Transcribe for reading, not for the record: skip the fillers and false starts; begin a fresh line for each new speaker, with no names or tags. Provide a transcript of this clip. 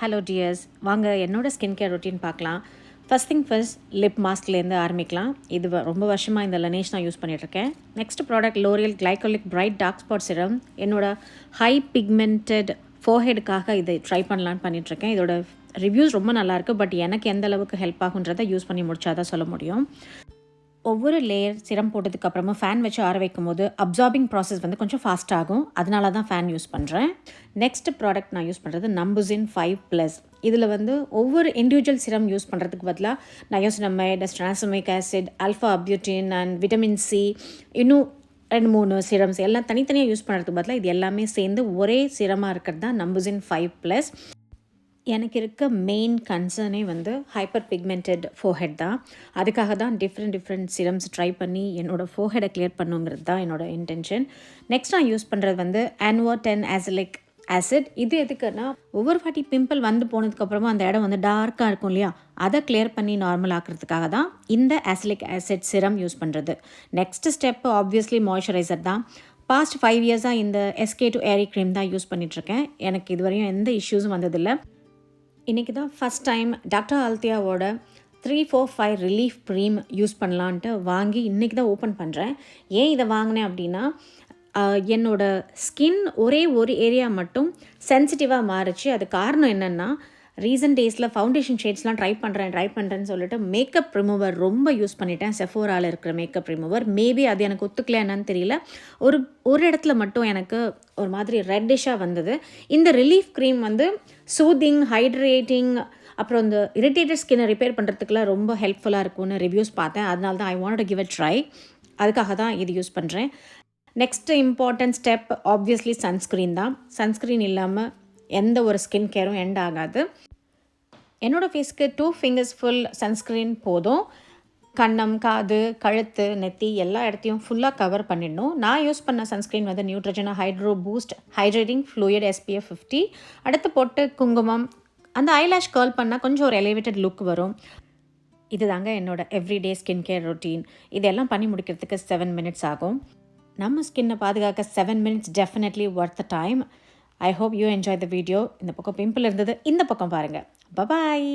Hello dears, வாங்க என்னோட skin care routine பார்க்கலாம். ஃபஸ்ட் திங் ஃபர்ஸ்ட், லிப் மாஸ்க்லேருந்து ஆரம்பிக்கலாம். இது ரொம்ப வருஷமாக இந்த லனேஷ் நான் யூஸ் பண்ணிகிட்ருக்கேன். Next product L'Oreal glycolic bright dark spot serum. என்னோட ஹை பிக்மெண்டட் ஃபோர்ஹெடுக்காக இதை ட்ரை பண்ணலான்னு பண்ணிகிட்ருக்கேன். இதோட ரிவ்யூஸ் ரொம்ப நல்லாயிருக்கு. பட் எனக்கு எந்த அளவுக்கு ஹெல்ப் ஆகுன்றதை யூஸ் பண்ணி முடிச்சாதான் சொல்ல முடியும். ஒவ்வொரு லேயர் சிரம் போட்டதுக்கப்புறமா ஃபேன் வச்சு ஆற வைக்கும் போது அப்சார்பிங் ப்ராசஸ் வந்து கொஞ்சம் ஃபாஸ்ட் ஆகும். அதனால தான் ஃபேன் யூஸ் பண்ணுறேன். நெக்ஸ்ட் ப்ராடக்ட் நான் யூஸ் பண்ணுறது நம்புசின் 5+. இதில் வந்து ஒவ்வொரு இண்டிவிஜுவல் சிரம் யூஸ் பண்ணுறதுக்கு பதிலாக niacinamide, tranexamic acid, alpha arbutin and vitamin C, இன்னும் 2-3 சிரம்ஸ் எல்லாம் தனித்தனியாக யூஸ் பண்ணுறதுக்கு பதிலாக இது எல்லாமே சேர்ந்து ஒரே சிரமாக இருக்கிறது தான் நம்புசின் 5+. எனக்கு இருக்க மெயின் கன்சர்னே வந்து ஹைப்பர் பிக்மெண்டட் ஃபோர்ஹெட் தான். அதுக்காக தான் டிஃப்ரெண்ட் சிரம்ஸ் ட்ரை பண்ணி என்னோடய ஃபோர்ஹெடை கிளியர் பண்ணுங்கிறது தான் என்னோடய இன்டென்ஷன். நெக்ஸ்ட் நான் யூஸ் பண்ணுறது வந்து ஆன்வோ 10 ஆசிலிக் ஆசிட். இது எதுக்குன்னா, ஒவ்வொரு வாட்டி பிம்பிள் வந்து போனதுக்கப்புறமா அந்த இடம் வந்து டார்க்காக இருக்கும் இல்லையா, அதை கிளியர் பண்ணி நார்மல் ஆக்கிறதுக்காக தான் இந்த ஆசிலிக் ஆசிட் சிரம் யூஸ் பண்ணுறது. நெக்ஸ்ட் ஸ்டெப் ஆப்வியஸ்லி மாய்ஸ்சரைசர் தான். பாஸ்ட் 5 இயர்ஸாக இந்த SK2 ஏரி க்ரீம் தான் யூஸ் பண்ணிகிட்ருக்கேன். எனக்கு இதுவரையும் எந்த இஷ்யூஸும் வந்ததில்லை. இன்றைக்கி தான் ஃபஸ்ட் டைம் டாக்டர் ஆல்த்தியாவோட 345 ரிலீஃப் க்ரீம் யூஸ் பண்ணலான்ட்டு வாங்கி இன்றைக்கி தான் ஓப்பன் பண்ணுறேன். ஏன் இதை வாங்கினேன் அப்படின்னா, என்னோடய ஸ்கின் ஒரே ஒரு ஏரியா மட்டும் சென்சிட்டிவாக மாறிச்சு. அது காரணம் என்னென்னா, ரீசன்ட் டேஸில் ஃபவுண்டேஷன் ஷேட்ஸ்லாம் ட்ரை பண்ணுறேன்னு சொல்லிட்டு மேக்கப் ரிமூவர் ரொம்ப யூஸ் பண்ணிட்டேன். செஃபோராவில் இருக்கிற மேக்கப் ரிமூவர். மேபி அது எனக்கு ஒத்துக்கல என்னன்னு தெரியல. ஒரு இடத்துல மட்டும் எனக்கு ஒரு மாதிரி ரெட்டிஷாக வந்தது. இந்த ரிலீஃப் க்ரீம் வந்து சூதிங், ஹைட்ரேட்டிங், அப்புறம் இந்த இரிட்டேட்டட் ஸ்கின்னை ரிப்பேர் பண்ணுறதுக்குலாம் ரொம்ப ஹெல்ப்ஃபுல்லாக இருக்கும்னு ரிவ்யூஸ் பார்த்தேன். அதனால தான் I want to give a try. அதுக்காக தான் இது யூஸ் பண்ணுறேன். Next important step obviously sunscreen தான். சன்ஸ்க்ரீன் இல்லாமல் எந்த ஒரு ஸ்கின் கேரும் எண்ட் ஆகாது. என்னோடய ஃபேஸ்க்கு 2 fingers ஃபுல் சன்ஸ்க்ரீன் போதும். கன்னம், காது, கழுத்து, நெத்தி எல்லா இடத்தையும் ஃபுல்லாக கவர் பண்ணிடணும். நான் யூஸ் பண்ண சன்ஸ்க்ரீன் வந்து Neutrogena hydro boost hydrating fluid SPF 50. அடுத்து பொட்டு, குங்குமம், அந்த ஐலாஷ் கேர்ள் பண்ணால் கொஞ்சம் ஒரு எலிவேட்டட் லுக் வரும். இது தாங்க என்னோடய எவ்ரிடே ஸ்கின் கேர் ரொட்டீன். இதெல்லாம் பண்ணி முடிக்கிறதுக்கு 7 minutes ஆகும். நம்ம ஸ்கின்னை பாதுகாக்க 7 minutes definitely worth the time. I hope you enjoy the video. இந்த பக்கம் பிம்பிள் இருந்தது, இந்த பக்கம் பாருங்கள். பபாய்.